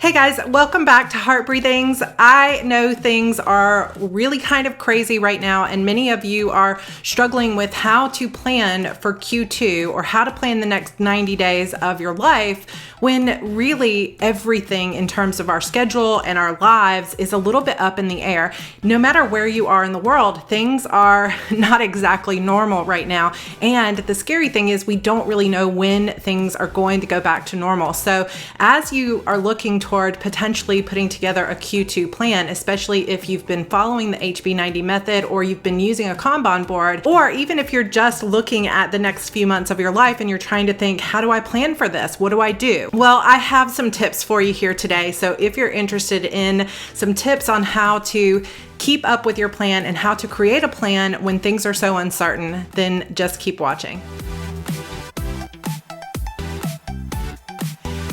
Hey guys, welcome back to Heart Breathings. I know things are really kind of crazy right now, and many of you are struggling with how to plan for Q2 or how to plan the next 90 days of your life when really everything in terms of our schedule and our lives is a little bit up in the air. No matter where you are in the world, things are not exactly normal right now. And the scary thing is we don't really know when things are going to go back to normal. So as you are looking toward potentially putting together a Q2 plan, especially if you've been following the HB90 method or you've been using a Kanban board, or even if you're just looking at the next few months of your life and you're trying to think, how do I plan for this? What do I do? Well, I have some tips for you here today. So if you're interested in some tips on how to keep up with your plan and how to create a plan when things are so uncertain, then just keep watching.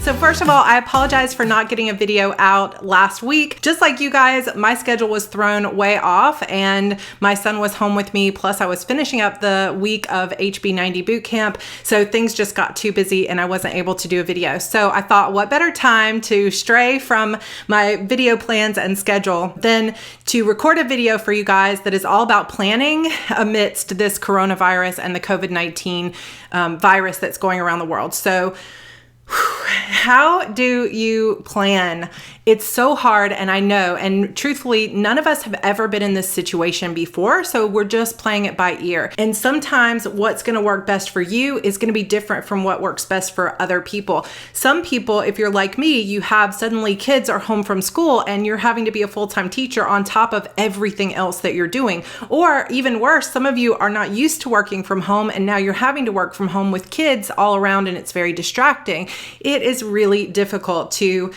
So first of all, I apologize for not getting a video out last week. Just like you guys, my schedule was thrown way off and my son was home with me. Plus I was finishing up the week of HB90 boot camp. So things just got too busy and I wasn't able to do a video. So I thought, what better time to stray from my video plans and schedule than to record a video for you guys that is all about planning amidst this coronavirus and the COVID-19 virus that's going around the world. So how do you plan? It's so hard, and I know, and truthfully, none of us have ever been in this situation before, so we're just playing it by ear. And sometimes what's going to work best for you is going to be different from what works best for other people. Some people, if you're like me, you have suddenly kids are home from school and you're having to be a full-time teacher on top of everything else that you're doing. Or even worse, some of you are not used to working from home and now you're having to work from home with kids all around and it's very distracting. It is really difficult to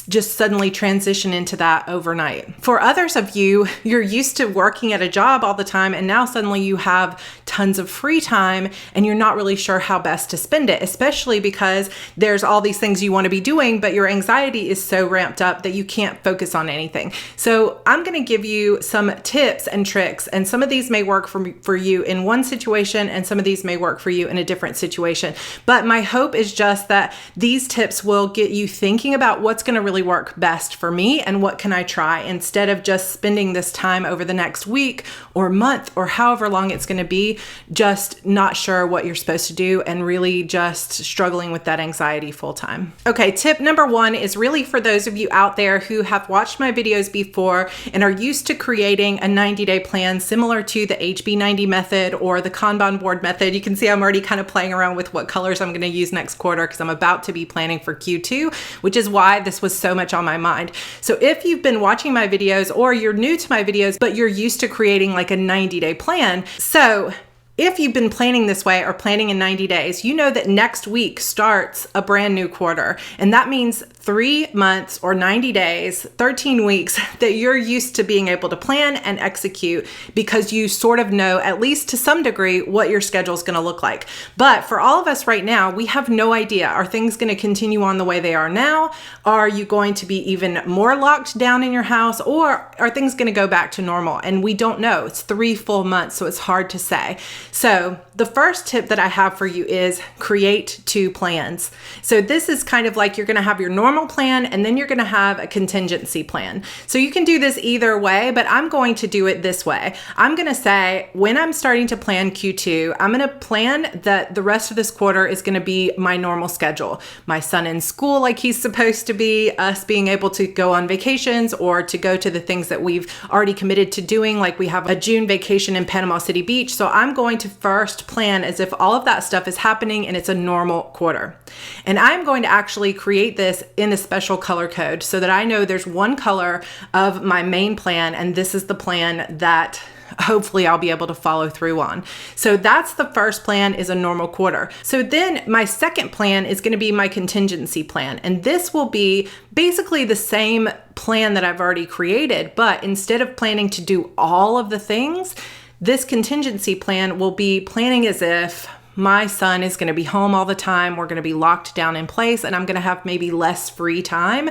just suddenly transition into that overnight. For others of you, you're used to working at a job all the time and now suddenly you have tons of free time and you're not really sure how best to spend it, especially because there's all these things you want to be doing, but your anxiety is so ramped up that you can't focus on anything. So I'm going to give you some tips and tricks, and some of these may work for you in one situation and some of these may work for you in a different situation. But my hope is just that these tips will get you thinking about what's going to really work best for me and what can I try, instead of just spending this time over the next week or month or however long it's going to be just not sure what you're supposed to do and really just struggling with that anxiety full time. Okay, tip number one is really for those of you out there who have watched my videos before and are used to creating a 90-day plan similar to the HB90 method or the Kanban board method. You can see I'm already kind of playing around with what colors I'm going to use next quarter because I'm about to be planning for Q2, which is why this was so much on my mind. So if you've been watching my videos or you're new to my videos, but you're used to creating like a 90-day plan. So if you've been planning this way or planning in 90 days, you know that next week starts a brand new quarter. And that means 3 months or 90 days, 13 weeks that you're used to being able to plan and execute because you sort of know, at least to some degree, what your schedule is going to look like. But for all of us right now, we have no idea. Are things going to continue on the way they are now? Are you going to be even more locked down in your house? Or are things going to go back to normal? And we don't know. It's 3 full months, so it's hard to say. So the first tip that I have for you is create 2 plans. So this is kind of like you're going to have your normal plan and then you're going to have a contingency plan. So you can do this either way, but I'm going to do it this way. I'm going to say when I'm starting to plan Q2, I'm going to plan that the rest of this quarter is going to be my normal schedule. My son in school like he's supposed to be, us being able to go on vacations or to go to the things that we've already committed to doing, like we have a June vacation in Panama City Beach. So I'm going to first plan as if all of that stuff is happening and it's a normal quarter. And I'm going to actually create this in a special color code so that I know there's one color of my main plan and this is the plan that hopefully I'll be able to follow through on. So that's the first plan, is a normal quarter. So then my second plan is going to be my contingency plan. And this will be basically the same plan that I've already created, but instead of planning to do all of the things, this contingency plan will be planning as if my son is going to be home all the time. We're going to be locked down in place, and I'm going to have maybe less free time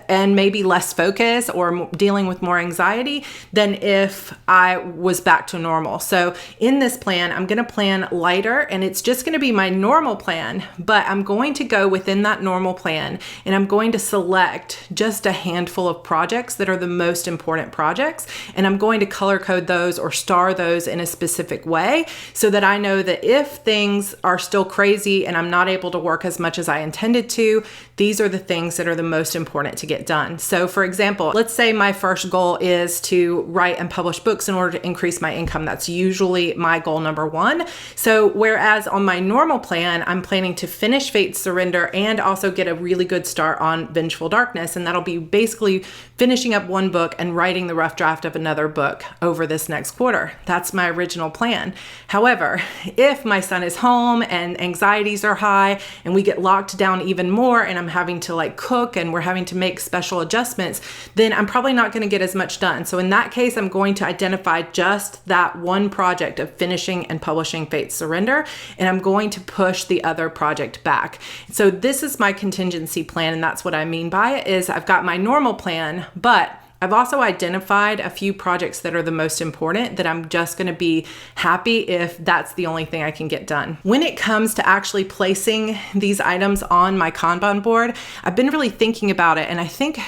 and maybe less focus or dealing with more anxiety than if I was back to normal. So in this plan, I'm going to plan lighter, and it's just going to be my normal plan, but I'm going to go within that normal plan, and I'm going to select just a handful of projects that are the most important projects, and I'm going to color code those or star those in a specific way so that I know that if things are still crazy and I'm not able to work as much as I intended to, these are the things that are the most important to get done. So for example, let's say my first goal is to write and publish books in order to increase my income. That's usually my goal number one. So whereas on my normal plan, I'm planning to finish Fate's Surrender and also get a really good start on Vengeful Darkness. And that'll be basically finishing up one book and writing the rough draft of another book over this next quarter. That's my original plan. However, if my son is home and anxieties are high and we get locked down even more and I'm having to cook and we're having to make special adjustments, then I'm probably not going to get as much done. So in that case, I'm going to identify just that one project of finishing and publishing Fate's Surrender, and I'm going to push the other project back. So this is my contingency plan, and that's what I mean by it is I've got my normal plan, but I've also identified a few projects that are the most important that I'm just going to be happy if that's the only thing I can get done. When it comes to actually placing these items on my Kanban board, I've been really thinking about it, and I think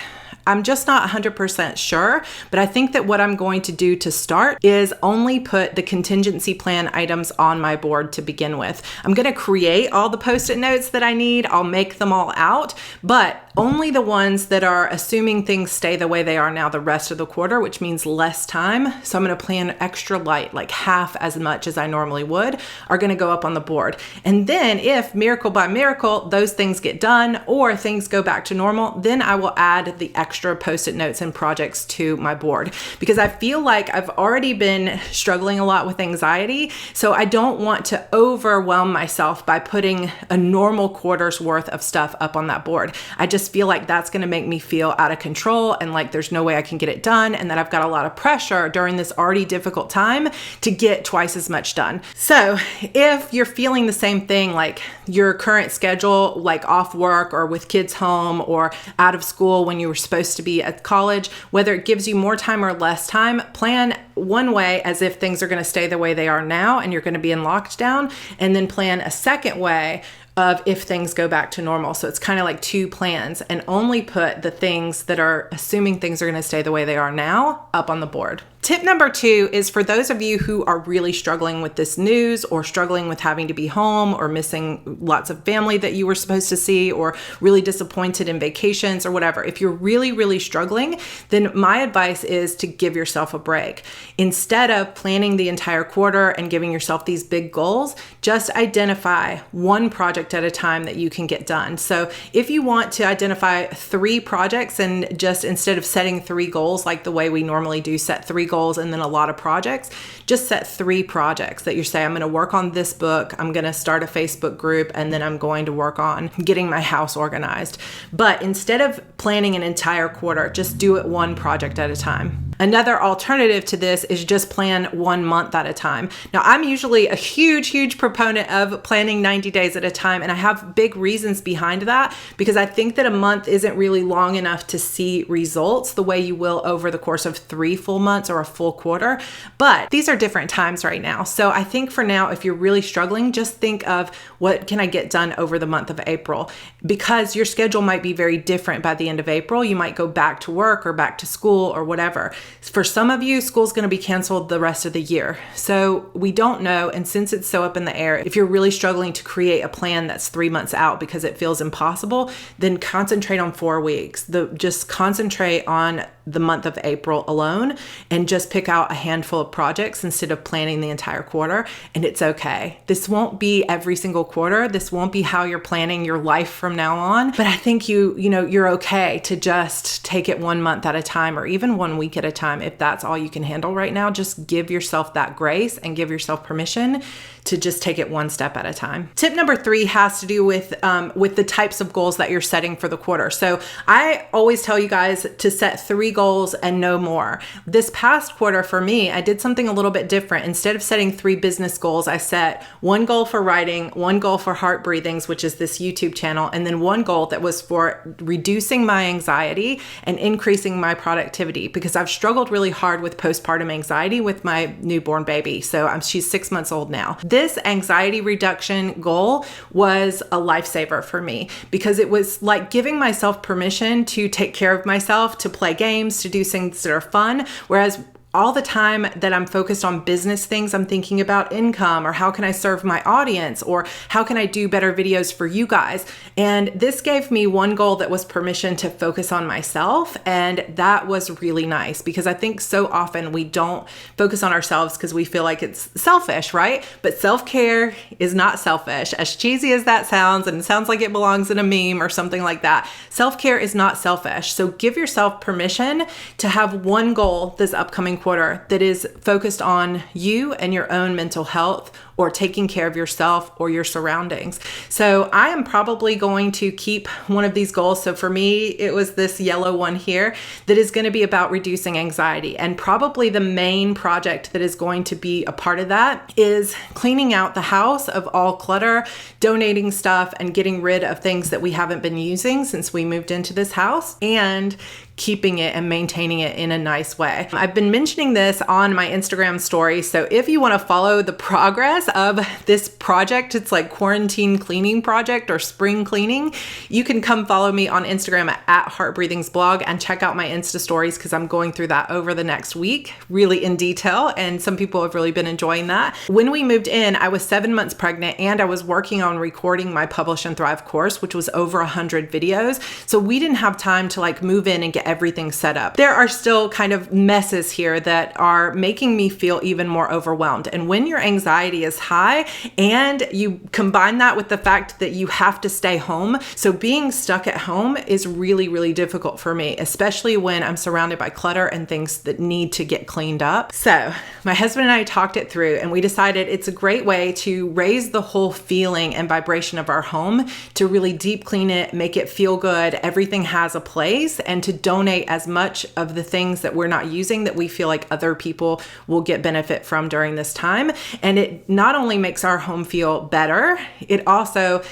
I'm just not 100% sure, but I think that what I'm going to do to start is only put the contingency plan items on my board to begin with. I'm going to create all the Post-it notes that I need. I'll make them all out, but only the ones that are assuming things stay the way they are now the rest of the quarter, which means less time. So I'm going to plan extra light, like half as much as I normally would, are going to go up on the board. And then if miracle by miracle, those things get done or things go back to normal, then I will add the extra Post-it notes and projects to my board, because I feel like I've already been struggling a lot with anxiety. So I don't want to overwhelm myself by putting a normal quarter's worth of stuff up on that board. I just feel like that's going to make me feel out of control and like there's no way I can get it done, and that I've got a lot of pressure during this already difficult time to get twice as much done. So if you're feeling the same thing, like your current schedule, like off work or with kids home or out of school when you were supposed to be at college, whether it gives you more time or less time, plan one way as if things are going to stay the way they are now and you're going to be in lockdown, and then plan a second way of if things go back to normal. So it's kind of like two plans, and only put the things that are assuming things are going to stay the way they are now up on the board. Tip number 2 is for those of you who are really struggling with this news or struggling with having to be home or missing lots of family that you were supposed to see or really disappointed in vacations or whatever. If you're really, really struggling, then my advice is to give yourself a break. Instead of planning the entire quarter and giving yourself these big goals, just identify one project at a time that you can get done. So if you want to identify 3 projects and just instead of setting 3 goals like the way we normally do, set 3 goals and then a lot of projects, just set 3 projects that you say, I'm going to work on this book, I'm going to start a Facebook group, and then I'm going to work on getting my house organized. But instead of planning an entire quarter, just do it one project at a time. Another alternative to this is just plan 1 month at a time. Now, I'm usually a huge proponent of planning 90 days at a time, and I have big reasons behind that, because I think that a month isn't really long enough to see results the way you will over the course of 3 full months or a full quarter. But these are different times right now. So I think for now, if you're really struggling, just think of what can I get done over the month of April, because your schedule might be very different by the end of April. You might go back to work or back to school or whatever. For some of you, school's going to be canceled the rest of the year. So we don't know. And since it's so up in the air, if you're really struggling to create a plan that's 3 months out because it feels impossible, then concentrate on 4 weeks. Just concentrate on the month of April alone and just pick out a handful of projects instead of planning the entire quarter. And it's okay. This won't be every single quarter. This won't be how you're planning your life from now on. But I think you're okay to just take it 1 month at a time or even 1 week at a time. If that's all you can handle right now, just give yourself that grace and give yourself permission to just take it one step at a time. Tip number 3 has to do with the types of goals that you're setting for the quarter. So I always tell you guys to set 3 goals and no more. This past quarter for me, I did something a little bit different. Instead of setting 3 business goals, I set 1 goal for writing, 1 goal for Heart Breathings, which is this YouTube channel, and then 1 goal that was for reducing my anxiety and increasing my productivity, because I've struggled really hard with postpartum anxiety with my newborn baby. So she's 6 months old now. This anxiety reduction goal was a lifesaver for me, because it was like giving myself permission to take care of myself, to play games, to do things that are fun. Whereas all the time that I'm focused on business things, I'm thinking about income, or how can I serve my audience, or how can I do better videos for you guys? And this gave me 1 goal that was permission to focus on myself. And that was really nice, because I think so often we don't focus on ourselves because we feel like it's selfish, right? But self-care is not selfish. As cheesy as that sounds, and it sounds like it belongs in a meme or something like that, self-care is not selfish. So give yourself permission to have 1 goal this upcoming quarter that is focused on you and your own mental health, or taking care of yourself or your surroundings. So I am probably going to keep one of these goals. So for me, it was this yellow one here that is going to be about reducing anxiety. And probably the main project that is going to be a part of that is cleaning out the house of all clutter, donating stuff, and getting rid of things that we haven't been using since we moved into this house, and keeping it and maintaining it in a nice way. I've been mentioning this on my Instagram story. So if you want to follow the progress of this project, it's like quarantine cleaning project or spring cleaning, you can come follow me on Instagram at Heart Breathings blog and check out my Insta stories, because I'm going through that over the next week, really in detail. And some people have really been enjoying that. When we moved in, I was 7 months pregnant, and I was working on recording my Publish and Thrive course, which was over 100 videos. So we didn't have time to like move in and get everything set up. There are still kind of messes here that are making me feel even more overwhelmed. And when your anxiety is high and you combine that with the fact that you have to stay home, so being stuck at home is really, really difficult for me, especially when I'm surrounded by clutter and things that need to get cleaned up. So my husband and I talked it through, and we decided it's a great way to raise the whole feeling and vibration of our home, to really deep clean it, make it feel good. Everything has a place, and to donate as much of the things that we're not using that we feel like other people will get benefit from during this time. And it not only makes our home feel better, it also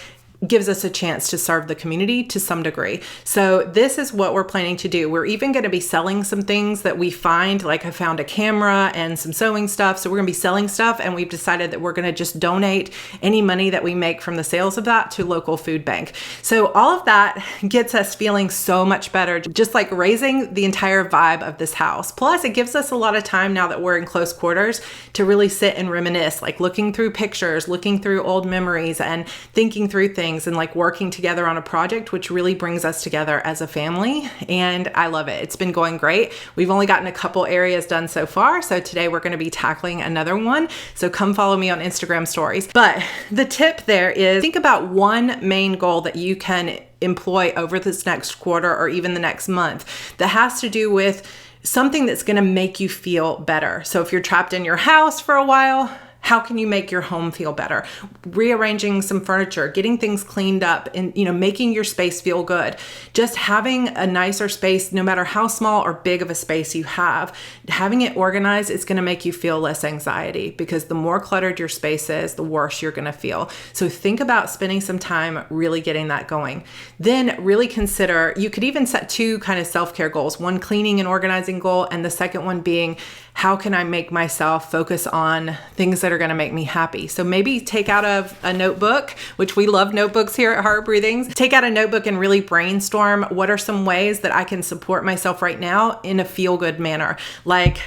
gives us a chance to serve the community to some degree. So this is what we're planning to do. We're even going to be selling some things that we find, like I found a camera and some sewing stuff. So we're going to be selling stuff, and we've decided that we're going to just donate any money that we make from the sales of that to local food bank. So all of that gets us feeling so much better, just like raising the entire vibe of this house. Plus it gives us a lot of time now that we're in close quarters to really sit and reminisce, like looking through pictures, looking through old memories, and thinking through things, and like working together on a project, which really brings us together as a family. And I love it. It's been going great. We've only gotten a couple areas done so far. So today we're going to be tackling another one. So come follow me on Instagram stories. But the tip there is think about 1 main goal that you can employ over this next quarter or even the next month that has to do with something that's going to make you feel better. So if you're trapped in your house for a while, how can you make your home feel better? Rearranging some furniture, getting things cleaned up, and making your space feel good. Just having a nicer space, no matter how small or big of a space you have, having it organized is going to make you feel less anxiety, because the more cluttered your space is, the worse you're going to feel. So think about spending some time really getting that going. Then really consider, you could even set 2 kind of self-care goals, one cleaning and organizing goal, and the second one being, how can I make myself focus on things that are going to make me happy? So maybe take out a notebook, which we love notebooks here at Heart Breathings. Take out a notebook and really brainstorm, what are some ways that I can support myself right now in a feel-good manner? Like,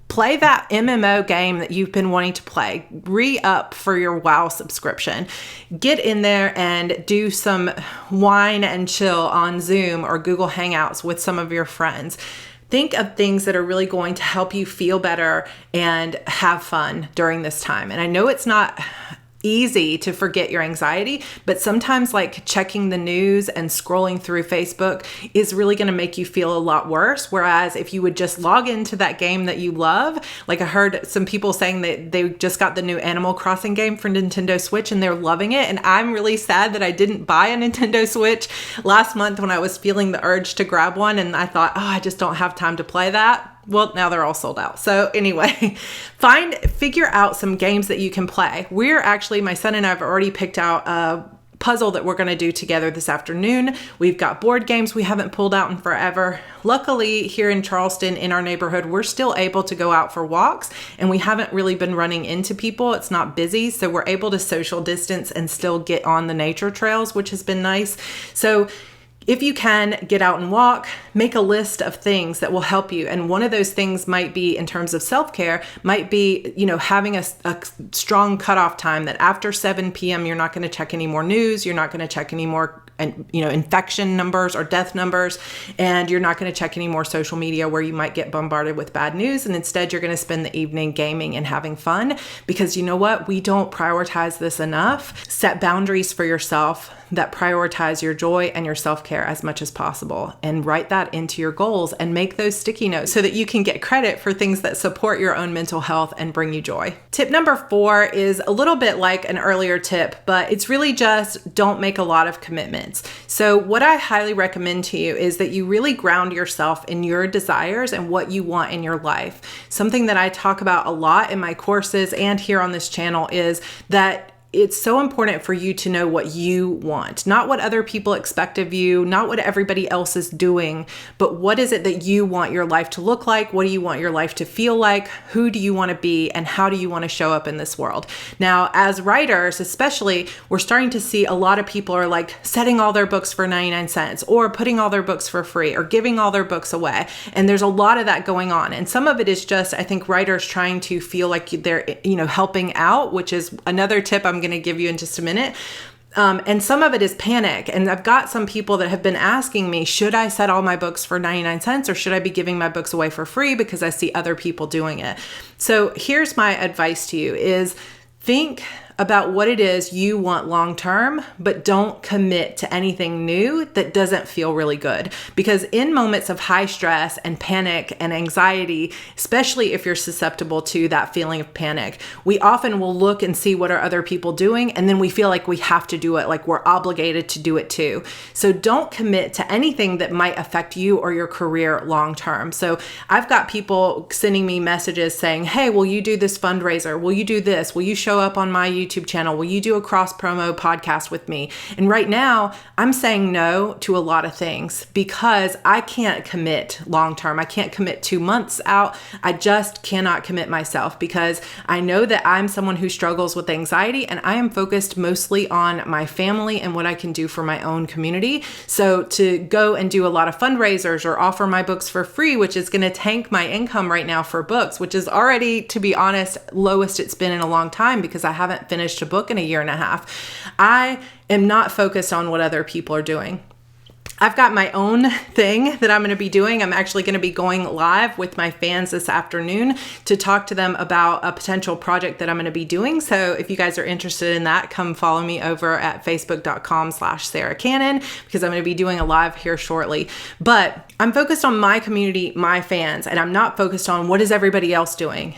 play that MMO game that you've been wanting to play. Re-up for your WoW subscription. Get in there and do some wine and chill on Zoom or Google Hangouts with some of your friends. Think of things that are really going to help you feel better and have fun during this time. And I know it's not easy to forget your anxiety, but sometimes like checking the news and scrolling through Facebook is really going to make you feel a lot worse. Whereas if you would just log into that game that you love, like I heard some people saying that they just got the new Animal Crossing game for Nintendo Switch and they're loving it. And I'm really sad that I didn't buy a Nintendo Switch last month when I was feeling the urge to grab one. And I thought, oh, I just don't have time to play that. Well, now they're all sold out. So anyway, figure out some games that you can play. My son and I have already picked out a puzzle that we're going to do together this afternoon. We've got board games we haven't pulled out in forever. Luckily, here in Charleston, in our neighborhood, we're still able to go out for walks and we haven't really been running into people. It's not busy. So we're able to social distance and still get on the nature trails, which has been nice. So if you can get out and walk, make a list of things that will help you. And one of those things might be, in terms of self-care, might be, having a strong cutoff time that after 7 p.m., you're not going to check any more news. You're not going to check any more, infection numbers or death numbers. And you're not going to check any more social media where you might get bombarded with bad news. And instead, you're going to spend the evening gaming and having fun, because you know what? We don't prioritize this enough. Set boundaries for yourself that prioritize your joy and your self-care as much as possible, and write that into your goals and make those sticky notes so that you can get credit for things that support your own mental health and bring you joy. Tip number 4 is a little bit like an earlier tip, but it's really just don't make a lot of commitments. So what I highly recommend to you is that you really ground yourself in your desires and what you want in your life. Something that I talk about a lot in my courses and here on this channel is that it's so important for you to know what you want, not what other people expect of you, not what everybody else is doing, but what is it that you want your life to look like? What do you want your life to feel like? Who do you want to be? And how do you want to show up in this world? Now, as writers, especially, we're starting to see a lot of people are like setting all their books for 99 cents or putting all their books for free or giving all their books away. And there's a lot of that going on. And some of it is just, I think, writers trying to feel like they're, helping out, which is another tip I'm going to give you in just a minute. And some of it is panic. And I've got some people that have been asking me, should I set all my books for 99 cents or should I be giving my books away for free because I see other people doing it? So here's my advice to you is think about what it is you want long-term, but don't commit to anything new that doesn't feel really good. Because in moments of high stress and panic and anxiety, especially if you're susceptible to that feeling of panic, we often will look and see what are other people doing, and then we feel like we have to do it, like we're obligated to do it too. So don't commit to anything that might affect you or your career long-term. So I've got people sending me messages saying, hey, will you do this fundraiser? Will you do this? Will you show up on my YouTube channel? Will you do a cross promo podcast with me? And right now I'm saying no to a lot of things because I can't commit long term. I can't commit 2 months out. I just cannot commit myself because I know that I'm someone who struggles with anxiety and I am focused mostly on my family and what I can do for my own community. So to go and do a lot of fundraisers or offer my books for free, which is going to tank my income right now for books, which is already, to be honest, lowest it's been in a long time because I haven't finished a book in a year and a half. I am not focused on what other people are doing. I've got my own thing that I'm going to be doing. I'm actually going to be going live with my fans this afternoon to talk to them about a potential project that I'm going to be doing. So if you guys are interested in that, come follow me over at facebook.com/Sarah Cannon because I'm going to be doing a live here shortly. But I'm focused on my community, my fans, and I'm not focused on what is everybody else doing.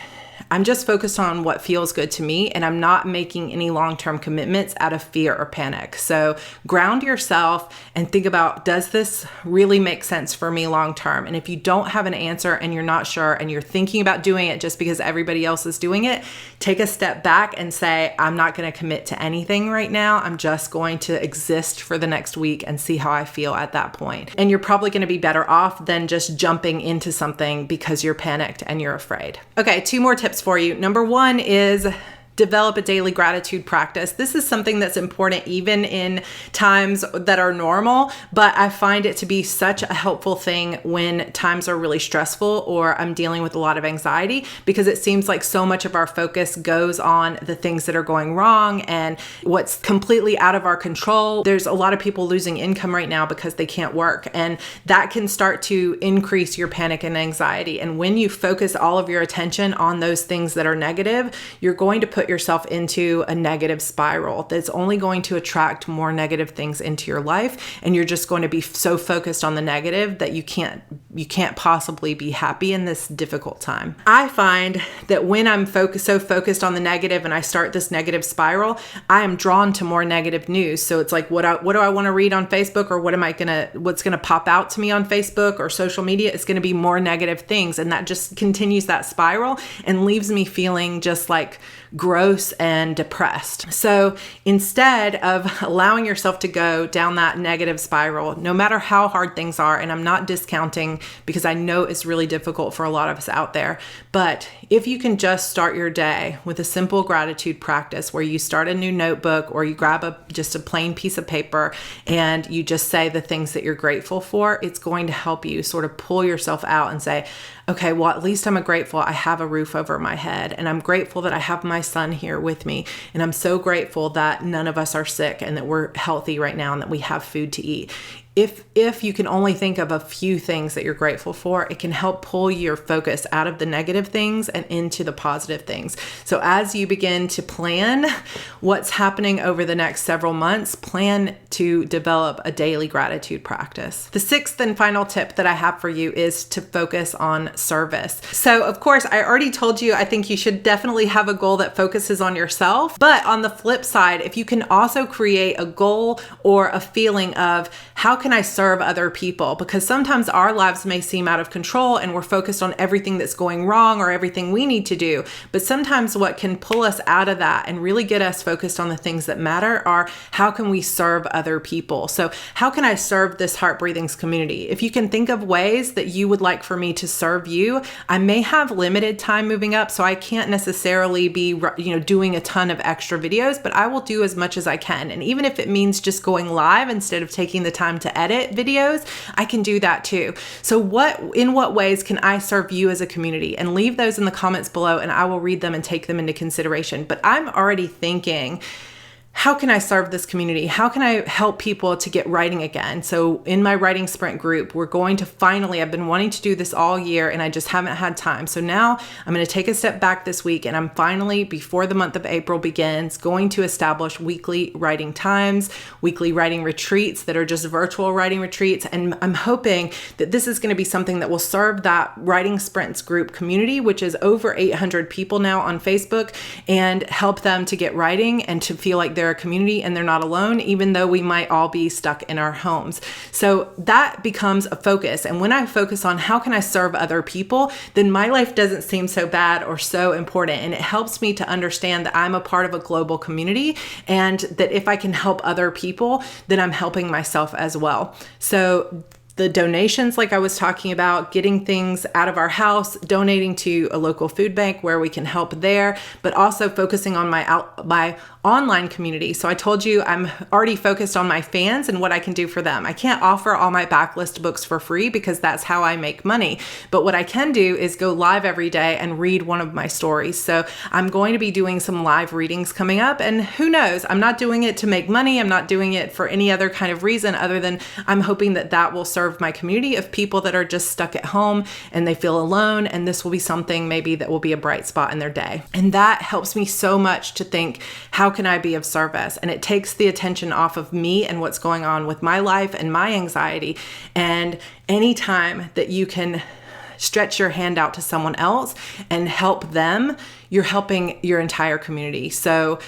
I'm just focused on what feels good to me, and I'm not making any long-term commitments out of fear or panic. So ground yourself and think about, does this really make sense for me long-term? And if you don't have an answer and you're not sure and you're thinking about doing it just because everybody else is doing it, take a step back and say, I'm not going to commit to anything right now. I'm just going to exist for the next week and see how I feel at that point. And you're probably going to be better off than just jumping into something because you're panicked and you're afraid. Okay, 2 more tips for you. Number 1 is develop a daily gratitude practice. This is something that's important even in times that are normal, but I find it to be such a helpful thing when times are really stressful or I'm dealing with a lot of anxiety, because it seems like so much of our focus goes on the things that are going wrong and what's completely out of our control. There's a lot of people losing income right now because they can't work, and that can start to increase your panic and anxiety. And when you focus all of your attention on those things that are negative, you're going to put put yourself into a negative spiral that's only going to attract more negative things into your life. And you're just going to be so focused on the negative that you can't possibly be happy in this difficult time. I find that when I'm so focused on the negative and I start this negative spiral, I am drawn to more negative news. So it's like, what do I want to read on Facebook, or what's gonna pop out to me on Facebook or social media? It's gonna be more negative things, and that just continues that spiral and leaves me feeling just like gross and depressed. So instead of allowing yourself to go down that negative spiral, no matter how hard things are, and I'm not discounting because I know it's really difficult for a lot of us out there, but if you can just start your day with a simple gratitude practice where you start a new notebook, or you grab just a plain piece of paper and you just say the things that you're grateful for, it's going to help you sort of pull yourself out and say, okay, well, at least I'm grateful I have a roof over my head, and I'm grateful that I have my son here with me, and I'm so grateful that none of us are sick and that we're healthy right now and that we have food to eat. If you can only think of a few things that you're grateful for, it can help pull your focus out of the negative things and into the positive things. So as you begin to plan what's happening over the next several months, plan to develop a daily gratitude practice. The sixth and final tip that I have for you is to focus on service. So of course, I already told you, I think you should definitely have a goal that focuses on yourself. But on the flip side, if you can also create a goal or a feeling of, how can I serve other people? Because sometimes our lives may seem out of control and we're focused on everything that's going wrong or everything we need to do. But sometimes what can pull us out of that and really get us focused on the things that matter are, how can we serve other people? So how can I serve this Heart Breathings community? If you can think of ways that you would like for me to serve you, I may have limited time moving up, so I can't necessarily be, doing a ton of extra videos, but I will do as much as I can. And even if it means just going live instead of taking the time to edit videos, I can do that too. So in what ways can I serve you as a community? And leave those in the comments below and I will read them and take them into consideration. But I'm already thinking, how can I serve this community? How can I help people to get writing again? So in my writing sprint group, we're going to finally, I've been wanting to do this all year and I just haven't had time. So now I'm going to take a step back this week and I'm finally, before the month of April begins, going to establish weekly writing times, weekly writing retreats that are just virtual writing retreats. And I'm hoping that this is going to be something that will serve that writing sprints group community, which is over 800 people now on Facebook, and help them to get writing and to feel like they're a community and they're not alone, even though we might all be stuck in our homes. So that becomes a focus. And when I focus on how can I serve other people, then my life doesn't seem so bad or so important. And it helps me to understand that I'm a part of a global community and that if I can help other people, then I'm helping myself as well. So the donations, like I was talking about, getting things out of our house, donating to a local food bank where we can help there, but also focusing on my online community. So I told you I'm already focused on my fans and what I can do for them. I can't offer all my backlist books for free because that's how I make money. But what I can do is go live every day and read one of my stories. So I'm going to be doing some live readings coming up, and who knows, I'm not doing it to make money. I'm not doing it for any other kind of reason other than I'm hoping that that will serve my community of people that are just stuck at home and they feel alone. And this will be something maybe that will be a bright spot in their day. And that helps me so much to think, how can I be of service? And it takes the attention off of me and what's going on with my life and my anxiety. And anytime that you can stretch your hand out to someone else and help them, you're helping your entire community. So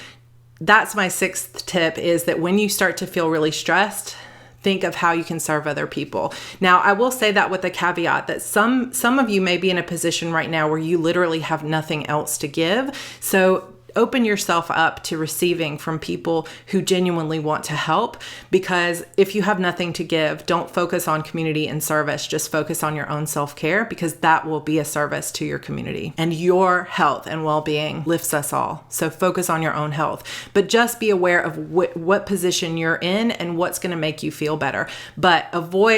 that's my sixth tip, is that when you start to feel really stressed, think of how you can serve other people. Now, I will say that with a caveat that some of you may be in a position right now where you literally have nothing else to give. So open yourself up to receiving from people who genuinely want to help, because if you have nothing to give, don't focus on community and service. Just focus on your own self-care, because that will be a service to your community, and your health and well-being lifts us all. So focus on your own health, but just be aware of what position you're in and what's going to make you feel better. But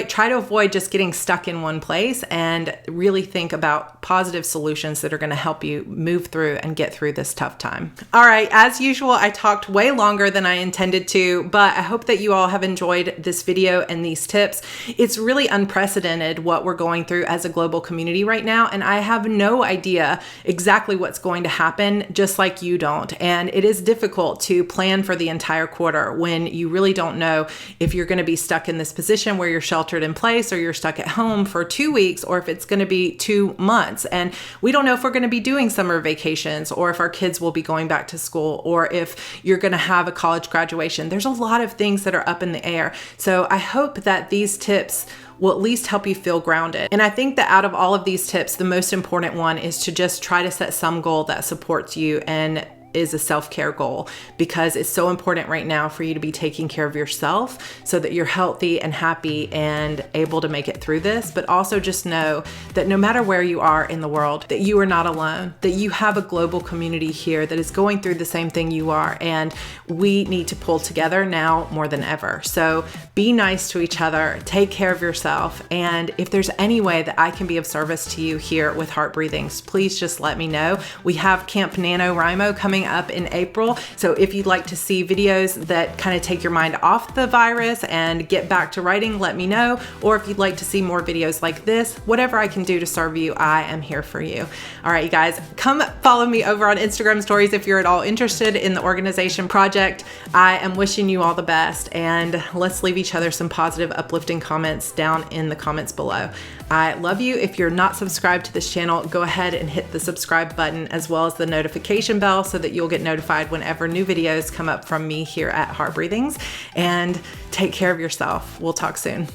try to avoid just getting stuck in one place, and really think about positive solutions that are going to help you move through and get through this tough time. time. All right, as usual, I talked way longer than I intended to, but I hope that you all have enjoyed this video and these tips. It's really unprecedented what we're going through as a global community right now, and I have no idea exactly what's going to happen, just like you don't. And it is difficult to plan for the entire quarter when you really don't know if you're going to be stuck in this position where you're sheltered in place, or you're stuck at home for 2 weeks, or if it's going to be 2 months. And we don't know if we're going to be doing summer vacations, or if our kids will be going back to school, or if you're going to have a college graduation. There's a lot of things that are up in the air. So I hope that these tips will at least help you feel grounded. And I think that out of all of these tips, the most important one is to just try to set some goal that supports you and is a self-care goal, because it's so important right now for you to be taking care of yourself so that you're healthy and happy and able to make it through this. But also just know that no matter where you are in the world, that you are not alone, that you have a global community here that is going through the same thing you are, and we need to pull together now more than ever. So be nice to each other, take care of yourself, and if there's any way that I can be of service to you here with Heart Breathings, please just let me know. We have Camp NaNoWriMo coming up in April. So if you'd like to see videos that kind of take your mind off the virus and get back to writing, let me know. Or if you'd like to see more videos like this, whatever I can do to serve you, I am here for you. All right, you guys, come follow me over on Instagram stories if you're at all interested in the organization project. I am wishing you all the best, and let's leave each other some positive, uplifting comments down in the comments below. I love you. If you're not subscribed to this channel, go ahead and hit the subscribe button as well as the notification bell so that you'll get notified whenever new videos come up from me here at Heart Breathings. And take care of yourself. We'll talk soon.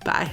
Bye.